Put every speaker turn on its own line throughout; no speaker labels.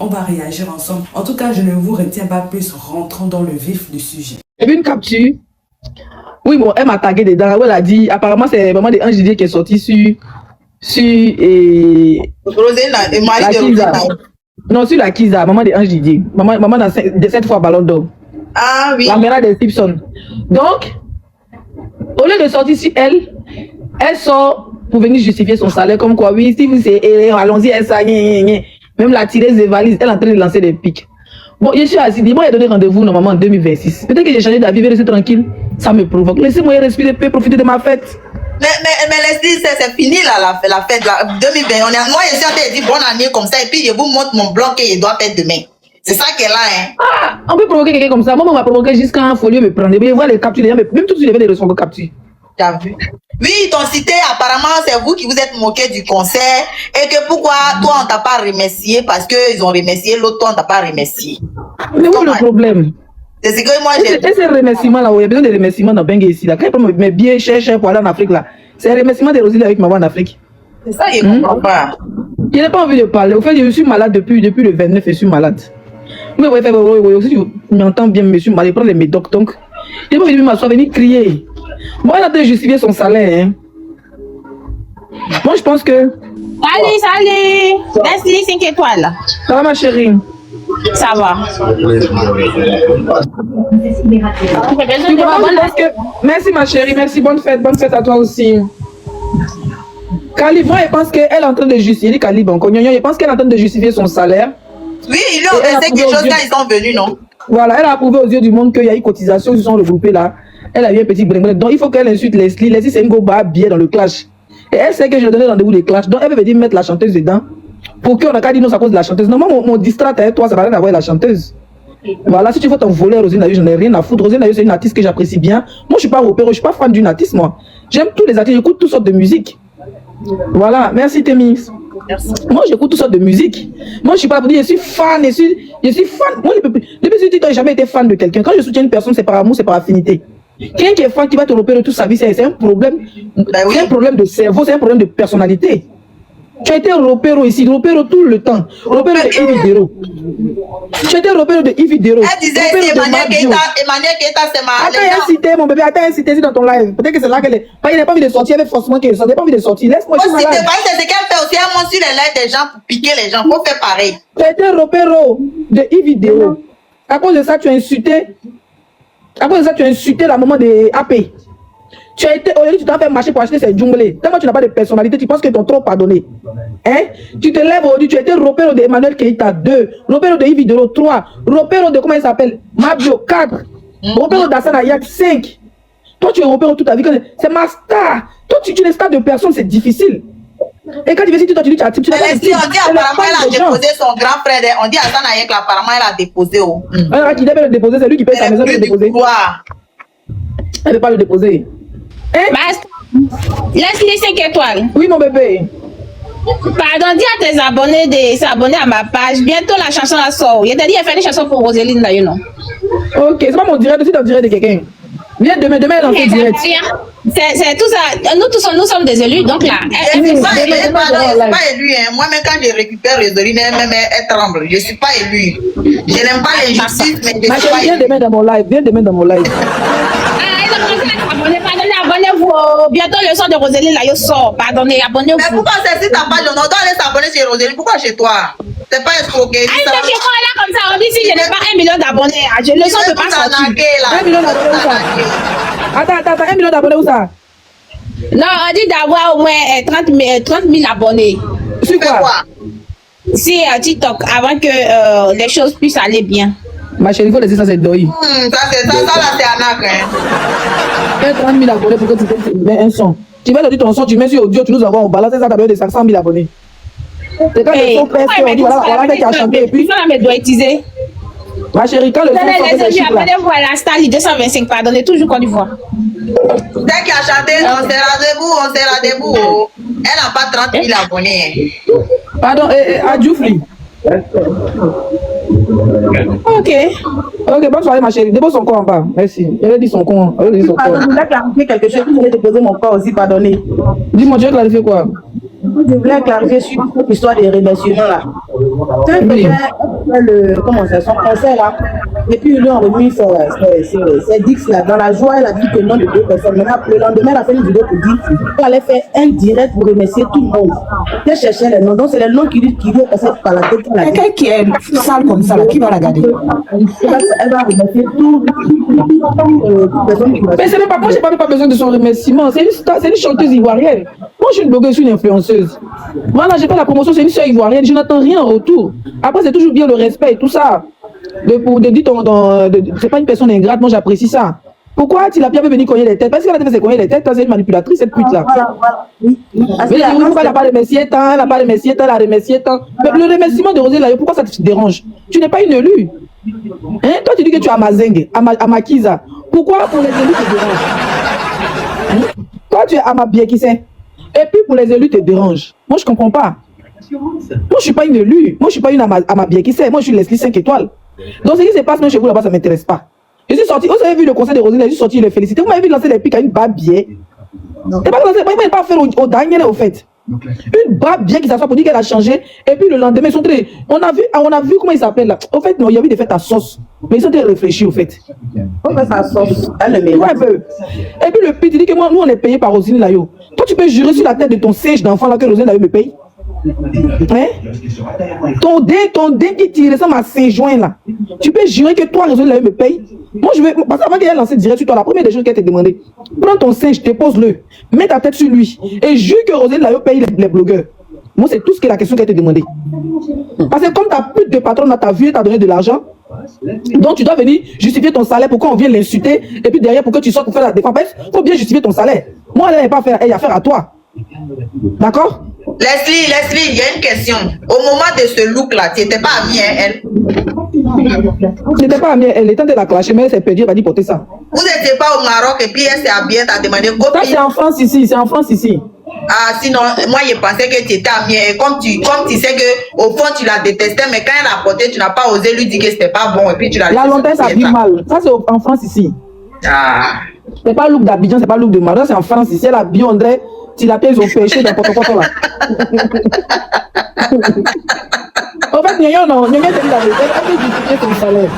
on va réagir ensemble. En tout cas, je ne vous retiens pas plus, rentrons dans le vif du sujet.
J'ai vu une capture. Oui, bon, elle m'a tagué dedans. Elle a dit, apparemment, c'est vraiment des Ange Didier qui est sorti sur
la
Kiza. Non, sur la Kiza, maman des Ange Didier. Maman de 7 fois Ballon d'Or.
Ah oui.
La mère des Simpsons. Donc, au lieu de sortir sur elle, elle sort pour venir justifier son salaire comme quoi, oui, si vous c'est, allons-y, elle ça, même la tireuse de valise, elle est en train de lancer des pics. Bon, je suis assis, dis-moi, j'ai donné rendez-vous normalement en 2026. Peut-être que j'ai changé d'avis, je vais rester tranquille. Ça me provoque. Laissez-moi respirer, profiter de ma fête.
Mais Leslie, c'est fini là, la fête là. 2020, moi je suis en train de dire bonne année comme ça et puis je vous montre mon blanc que je dois faire demain. C'est ça qu'elle a, hein.
Ah, on peut provoquer quelqu'un comme ça. Moi, on m'a provoqué jusqu'à un folio me prendre. Je vois les captures, même tout de suite, je vais les recevoir captures.
T'as vu? Oui, ils t'ont cité, apparemment, c'est vous qui vous êtes moqué du concert et que pourquoi toi on t'a pas remercié parce qu'ils ont remercié l'autre, toi on t'a pas remercié.
Mais où le problème?
C'est ce que moi j'ai.
Et ces remerciements-là, il y a besoin de remerciements dans Bengue ici. Là. Quand il prend mes billets chers pour aller en Afrique, là, c'est un remerciement de Rosalie avec ma voix en Afrique.
C'est ça, je comprends pas.
Je n'ai pas envie de parler. Au fait, je suis malade depuis le 29, je suis malade. Mais ouais, si tu m'entends bien, monsieur, je vais prendre les médocs. Donc, je n'ai pas venir m'asseoir, venir crier. Moi, elle a de justifier son salaire. Hein. Moi, je pense que.
Salut! Leslie 5 étoiles.
Ça va, ma chérie?
Ça va.
Merci, ma chérie. Merci. Bonne fête à toi aussi. Calibre, je pense qu'elle est en train de justifier. Calibre, je pense qu'elle est en train de justifier son salaire.
Oui, ils lui ont fait quelque chose quand ils sont venus, non?
Voilà, elle a prouvé aux yeux du monde qu'il y a eu cotisation, ils se sont regroupés là. Elle a eu un petit brin. Donc il faut qu'elle insulte Leslie. Leslie, c'est une go bien dans le clash. Et elle sait que je lui ai donné rendez-vous de clash. Donc elle veut venir mettre la chanteuse dedans. Pour qu'on a qu'à dire non, c'est à cause de la chanteuse. Non, moi, mon distrait avec toi, ça n'a rien à voir avec la chanteuse. Voilà, si tu veux t'en voler, Rosine Dayo, je n'ai rien à foutre. Rosine Dayo, c'est une artiste que j'apprécie bien. Moi, je suis pas repère, je suis pas fan d'une artiste, moi. J'aime tous les artistes, j'écoute toutes sortes de musique. Voilà, merci Témis. Moi, j'écoute toutes sortes de musique. Moi, je suis pas là pour dire, je suis fan, je suis fan. Moi, depuis que je n'ai jamais été fan de quelqu'un. Quand je soutiens une personne, c'est par amour, c'est par affinité. Quelqu'un qui est fan, qui va te repérer toute sa vie, c'est un problème. C'est un problème de cerveau, c'est un problème de personnalité. Tu as été repéro ici, repéro tout le temps. Repéro de Ividero. Tu as été repéro de Ividero.
Elle disait Emmanuel Keita, c'est ma.
Attends, incité, mon bébé, attends, incité dans ton live. Peut-être que c'est là qu'elle est. Il n'a pas envie de sortir, elle veut forcément qu'elle sorte. Elle n'a pas envie de sortir. Laisse-moi
c'est ce qu'elle fait aussi. Elle monte sur les lives des gens pour piquer les gens. Faut faire pareil.
Tu as été repéro de Ividero. À cause de ça, tu as insulté. À cause de ça, tu as insulté la maman de AP. Tu as été, aujourd'hui, tu t'as fait marcher pour acheter ces djunglés. Tellement tu n'as pas de personnalité, tu penses qu'ils t'ont trop pardonné. Hein? Tu te lèves aujourd'hui, tu as été repéro de Emmanuel Keita 2, repéro de Ividero 3, repéro de, comment il s'appelle? Mabio 4, repéro d'Assana Yak 5. Toi, tu es repéro toute ta vie. C'est ma star. Toi, tu es une star de personne, c'est difficile. Et quand tu veux, toi, tu dis, tu as type.
On dit apparemment, elle a déposé son grand frère. On dit Assana Yak, apparemment, elle a déposé.
Alors, qui devait le déposer, c'est lui qui paye sa maison pour le déposer. Elle ne veut pas le déposer.
Hein? Laisse-les 5 étoiles.
Oui, mon bébé.
Pardon, dis à tes abonnés de s'abonner à ma page. Bientôt la chanson la sort. Il t'a dit, il a fait une chanson pour Roseline là, you know.
Ok, c'est pas mon direct, c'est dans le direct de quelqu'un. Viens demain, elle en fait direct.
C'est tout ça. Nous sommes des élus, donc là.
Je ne suis pas élu. Moi-même, quand je récupère Roseline, elle tremble. Je ne suis pas élu. Je n'aime pas l'injustice, mais je suis pas élu.
Viens demain dans mon live.
Abonnez-vous. Bientôt le son de Roseline là, il sort. Pardonnez, abonnez-vous.
Mais pourquoi c'est si ta page, on doit aller s'abonner chez Roseline? Pourquoi chez toi? C'est pas escroquer.
Chez moi là comme ça, on dit si je n'ai pas 1 million d'abonnés, le son ne peut pas sortir.
1 million d'abonnés où ça? Attends, 1 million d'abonnés où ça?
Non, on dit d'avoir au moins 30 000 abonnés.
Sur quoi?
Si TikTok, avant que les choses puissent aller bien.
Ma chérie, il faut laisser ça, c'est deuil.
Ça là, c'est arnaque.
Tu as 30 000 abonnés pour que tu fais un son. Tu vas le dire ton son, tu mets sur audio, tu nous envoies, on balance ça, tu as besoin de 500 000 abonnés. C'est quand le son presse, on dit voilà qui a chanté et puis.
Ça doit utiliser.
Ma chérie, quand le son presse, c'est
abonnez-vous à la Star 225, pardonnez, toujours Côte d'Ivoire.
Dès qu'il a chanté, on sera debout. Elle n'a pas 30 000 abonnés.
Pardon, à Djoufli. Ok, bonne soirée ma chérie. Dépose son corps en bas. Merci. Elle a dit son corps. Je voulais clarifier quelque chose. Je voulais déposer mon corps aussi, pardonnez. Dis-moi, tu veux clarifier quoi? Je voulais clarifier sur l'histoire des remerciements là. Quand il faisait comment ça, son concert là, et puis ils lui ont remis ses dix là, dans la joie, elle a dit que non de 2 personnes. Maintenant, le lendemain, elle a fait une vidéo pour dire qu'elle allait faire un direct pour remercier tout le monde. Elle cherchait les noms, donc c'est les noms qui lui passent par la tête.
Quelqu'un qui est sale comme ça, là, qui va la garder?
Elle va remercier toutes les personnes qui vont. Mais c'est même pas, moi, j'ai pas besoin de son remerciement. C'est une chanteuse ivoirienne. Moi, je suis une blogueuse, je suis une influenceuse. Voilà, j'ai fait la promotion, c'est une soeur ivoirienne, je n'attends rien en retour. Après, c'est toujours bien le respect et tout ça. De dire c'est pas une personne ingrate, moi j'apprécie ça. Pourquoi Tilapia peut venir cogner les têtes? Parce qu'elle a fait cogner les têtes, c'est une manipulatrice, cette pute-là.
Voilà. Oui.
Mais elle n'a pas remercié tant, elle n'a pas remercié tant, elle a remercié tant. Mais le remerciement de Rosé Layo, pourquoi ça te dérange? Tu n'es pas une élue. Hein? Toi, tu dis que tu es à Mazengue, à Makiza. Pourquoi pour les élus te dérange? Hein? Toi, tu es à Mabiekissé. Et puis pour les élus te dérange. Moi, je ne comprends pas. Moi, je ne suis pas une élue. Moi, je ne suis pas une Amabiekissé. Moi, je suis Leslie 5 étoiles. Donc, ce qui se passe même chez vous là-bas, ça ne m'intéresse pas. Je suis sorti. Vous avez vu le conseil de Rosine, je suis sorti, il est félicité. Vous m'avez vu lancer les pics à une babière. Et pas faire au dernier, au fait. Une barbe bien qui s'assoit pour dire qu'elle a changé. Et puis le lendemain, ils sont très. On a vu comment il s'appelle là. Au fait, non, il y a eu des fêtes à sauce. Mais ils sont très réfléchis au fait.
On fait sa sauce. Elle le met.
Ouais, un peu. Et puis le pire, il dit que moi, nous, on est payé par Rosine Layo. Toi, tu peux jurer sur la tête de ton singe d'enfant là que Rosine Layo me paye. Hein? Ton dé qui tire ressemble à Saint-Join là. Tu peux jurer que toi, Rosine Layo me paye. Moi, je vais. Parce qu'avant qu'elle ait lancé direct sur toi, la première des choses qu'elle t'a demandé, prends ton singe, dépose-le, mets ta tête sur lui et jure que Rosine Layo paye les blogueurs. Moi, c'est tout ce que la question qu'elle t'a demandé. Parce que comme ta pute de patronne t'a vu et t'a donné de l'argent, donc tu dois venir justifier ton salaire pour qu'on vienne l'insulter et puis derrière pour que tu sortes pour faire la défense. Il faut bien justifier ton salaire. Moi, elle n'a pas affaire, elle a affaire à toi. D'accord?
Leslie, il y a une question. Au moment de ce look-là, tu n'étais pas amie, elle?
Je n'étais pas amie, elle était en train de la clasher, mais elle s'est perdue, elle va dire porter ça.
Vous n'étiez pas au Maroc et puis elle s'est habillée, t'as demandé
Ça, c'est en France ici, c'est en France ici.
Ah, sinon, moi, je pensais que tu étais amie. Et comme tu sais que au fond, tu la détestais, mais quand elle a porté, tu n'as pas osé lui dire que c'était pas bon et puis tu l'as
La longtemps s'habille mal. Ça, c'est en France ici.
Ah.
C'est pas look d'Abidjan, c'est pas look de Maroc, c'est en France ici. Elle habille, on dirait. Si la pièce, ils ont pêché n'importe quoi là. En fait, non, elle peut justifier son salaire.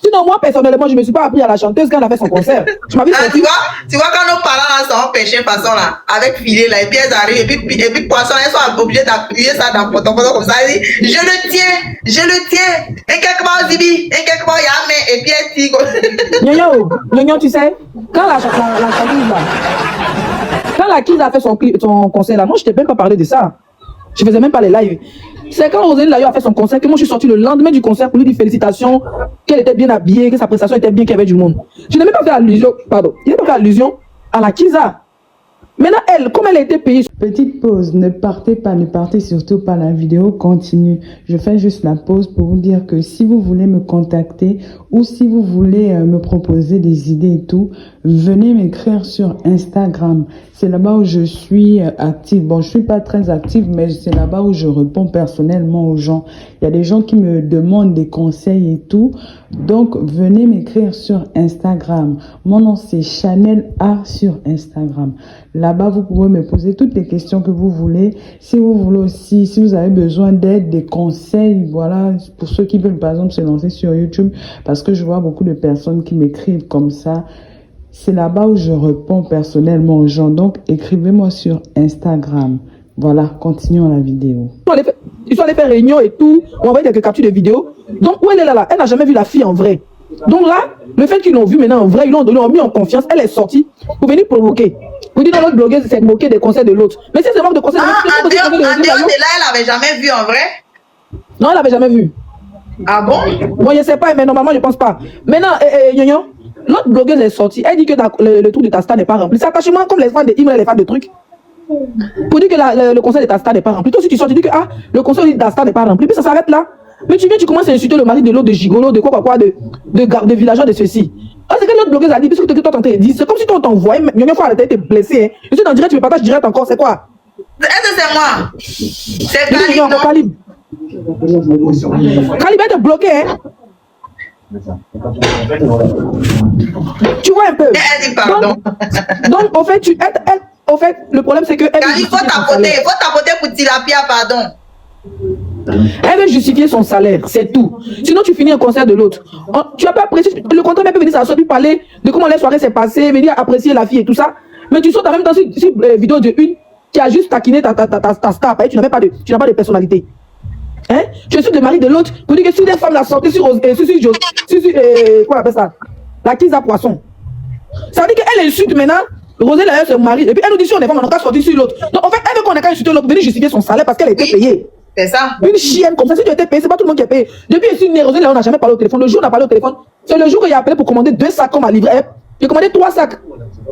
Sinon, moi, personnellement, je ne me suis pas appris à la chanteuse quand elle a fait son concert. Je m'avais
tu vois, quand nos parents là sont pêchés façon là, avec filet là, et puis elles arrivent, et puis poisson, elles sont obligées d'appuyer ça dans le protocole comme ça. Elle dit, je le tiens. Et quelque part, Zibi, et quelque part, il y a un main, et puis elle dit.
Nyonyo, tu sais, quand la chanteuse là, quand la Kiz a fait son concert là, moi, je t'ai même pas parlé de ça. Je faisais même pas les lives. C'est quand Roselyne Layo a fait son concert que moi je suis sorti le lendemain du concert pour lui dire félicitations, qu'elle était bien habillée, que sa prestation était bien, qu'il y avait du monde. Je n'ai même pas fait allusion, il n'a pas fait allusion à la Kiza. Maintenant, elle, comme elle a été payée.
Petite pause, ne partez surtout pas, la vidéo continue. Je fais juste la pause pour vous dire que si vous voulez me contacter ou si vous voulez me proposer des idées et tout, venez m'écrire sur Instagram. C'est là-bas où je suis active. Bon, je suis pas très active, mais c'est là-bas où je réponds personnellement aux gens. Il y a des gens qui me demandent des conseils et tout. Donc, venez m'écrire sur Instagram. Mon nom, c'est Chanel A sur Instagram. Là-bas, vous pouvez me poser toutes les questions que vous voulez. Si vous voulez aussi, si vous avez besoin d'aide, des conseils, voilà, pour ceux qui veulent par exemple se lancer sur YouTube, parce que je vois beaucoup de personnes qui m'écrivent comme ça. C'est là-bas où je réponds personnellement aux gens. Donc, écrivez-moi sur Instagram. Voilà, continuons la vidéo.
Ils sont allés faire réunion et tout, on envoie quelques captures de vidéos. Donc, où elle est là, elle n'a jamais vu la fille en vrai. Donc là, le fait qu'ils l'ont vu maintenant en vrai, ils l'ont mis en confiance, elle est sortie pour venir provoquer. Vous dites, l'autre blogueuse s'est moquée des conseils de l'autre. Mais si c'est manque de conseils de l'autre,
en dehors de là, elle n'avait jamais vu en vrai?
Non, elle n'avait jamais vu.
Ah bon?
Bon, je ne sais pas, mais normalement, je ne pense pas. Maintenant, l'autre blogueuse est sortie, elle dit que le truc de ta star n'est pas rempli. C'est attachement comme les fans de Imre, les fans de trucs. Pour dire que le conseil de ta star n'est pas rempli. Toi, si tu sors, tu dis que le conseil de ta star n'est pas rempli, puis ça s'arrête là. Mais tu viens, tu commences à insulter le mari de l'autre, de gigolo, de quoi, de villageois, de ceci. C'est que l'autre blogueuse a dit, puisque toi, t'entends dire, c'est comme si toi, on t'envoyait, mais une fois, elle était blessée. Hein. Je suis dans direct, tu me partages direct encore, c'est quoi?
Est-ce que c'est moi? C'est Calib, non?
Calib. Calib est bloqué, hein? Tu vois un peu.
Elle dit pardon.
Donc, au fait, le problème, c'est que...
Calib, faut tapoter pour Tilapia, pardon.
Elle veut justifier son salaire, c'est tout. Sinon, tu finis un concert de l'autre. Tu n'as pas apprécié. Le contrat peut venir s'asseoir, puis parler de comment la soirée s'est passée, venir apprécier la fille et tout ça. Mais tu sautes en même temps sur vidéo de une qui a juste taquiné ta star. Tu n'as pas de personnalité. Hein? Tu es sur le mari de l'autre pour dire que si les femmes la sortaient quoi on appelle ça? La quise à poisson. Ça veut dire qu'elle insulte maintenant. Rosé là, son mari. Et puis elle nous dit si on est femmes, on n'a qu'à sortir sur l'autre. Donc en fait, elle veut qu'on ait qu'à insulter l'autre, venir justifier son salaire parce qu'elle a été payée.
C'est ça.
Une chienne comme ça, si tu étais payé, c'est pas tout le monde qui est payé. Depuis ici, Rosé là, on n'a jamais parlé au téléphone. Le jour où on a parlé au téléphone, c'est le jour qu'il a appelé pour commander 2 sacs comme à livrer. J'ai commandé 3 sacs.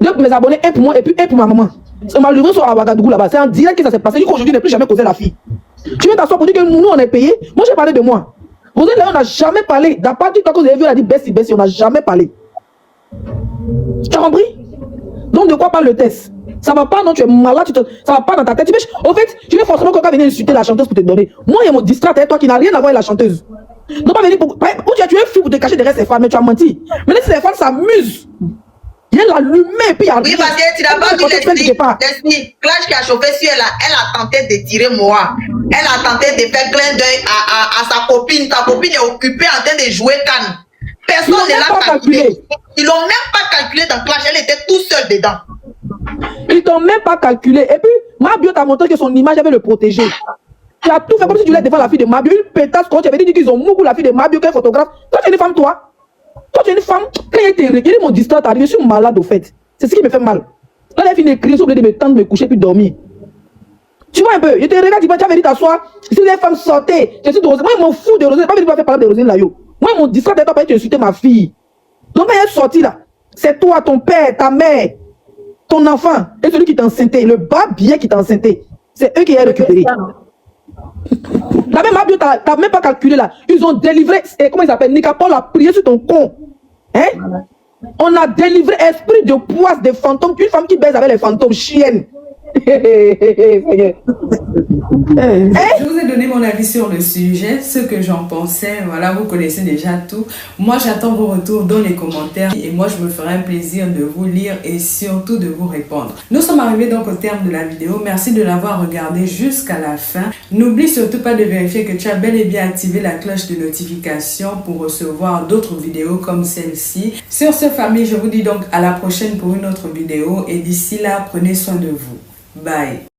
2 pour mes abonnés, 1 pour moi et puis 1 pour ma maman. On m'a livré sur Ouagadougou là-bas. C'est en direct que ça s'est passé. Aujourd'hui, je n'ai plus jamais causé la fille. Tu viens t'asseoir pour dire que nous, on est payé. Moi, j'ai parlé de moi. Rosé là, on n'a jamais parlé. D'à part du temps que vous avez vu, elle a dit Bessie, on n'a jamais parlé. Tu as compris? Donc, de quoi parle le test? Ça va pas, non, tu es malade, ça va pas dans ta tête. Au fait, tu veux forcément quelqu'un venir insulter la chanteuse pour te donner. Moi, il y a mon distrait, toi qui n'a rien à voir avec la chanteuse. Non, pas venir pour. Tu es fou pour te cacher derrière ces femmes, mais tu as menti. Mais si les femmes s'amusent, il y a l'allumé, puis il y a.
Oui, parce que tu n'as pas vu Leslie. Clash qui a chauffé sur elle, elle a tenté de tirer moi. Elle a tenté de faire clin d'œil à sa copine. Ta copine est occupée en train de jouer Cannes. Personne ne l'a calculé. Ils l'ont même pas calculé dans Clash, elle était tout seule dedans.
Ils t'ont même pas calculé. Et puis, Mabio t'a montré que son image avait le protégé. Tu as tout fait comme si tu voulais défendre la fille de Mabio. Une pétasse, quand tu avais dit qu'ils ont mou pour la fille de Mabio, qu'elle photographe. Toi, tu es une femme, toi. Toi, tu es une femme. Quand il était réglé, mon distrait arrivé, je suis malade au fait. C'est ce qui me fait mal. Là, elle finit d'écrire, sur le de me tendre, de me coucher, puis de dormir. Tu vois un peu, je te regarde, tu avais dit t'asseoir. Si les femmes sortaient, je suis de Rosine. Moi, je m'en fous de Rosine. Pas venir faire parler de Rosine là, yo. Moi, mon distrait, t'as pas insulté ma fille. Donc, quand elle est sortie là, c'est toi, ton père, ta mère, ton enfant, et celui qui t'a enceinté, le bas bien qui t'a enceinté. C'est eux qui ont récupéré. La même Mabio, t'as même pas calculé là. Ils ont délivré, comment ils s'appellent? Nicapol a prié sur ton con. Hein? On a délivré esprit de poisse des fantômes. Une femme qui baise avec les fantômes, chienne.
Je vous ai donné mon avis sur le sujet, ce que j'en pensais. Voilà, vous connaissez déjà tout. Moi, j'attends vos retours dans les commentaires et moi, je me ferai un plaisir de vous lire et surtout de vous répondre. Nous sommes arrivés donc au terme de la vidéo. Merci de l'avoir regardé jusqu'à la fin. N'oublie surtout pas de vérifier que tu as bel et bien activé la cloche de notification pour recevoir d'autres vidéos comme celle-ci. Sur ce, famille, je vous dis donc à la prochaine pour une autre vidéo et d'ici là, prenez soin de vous. Bye.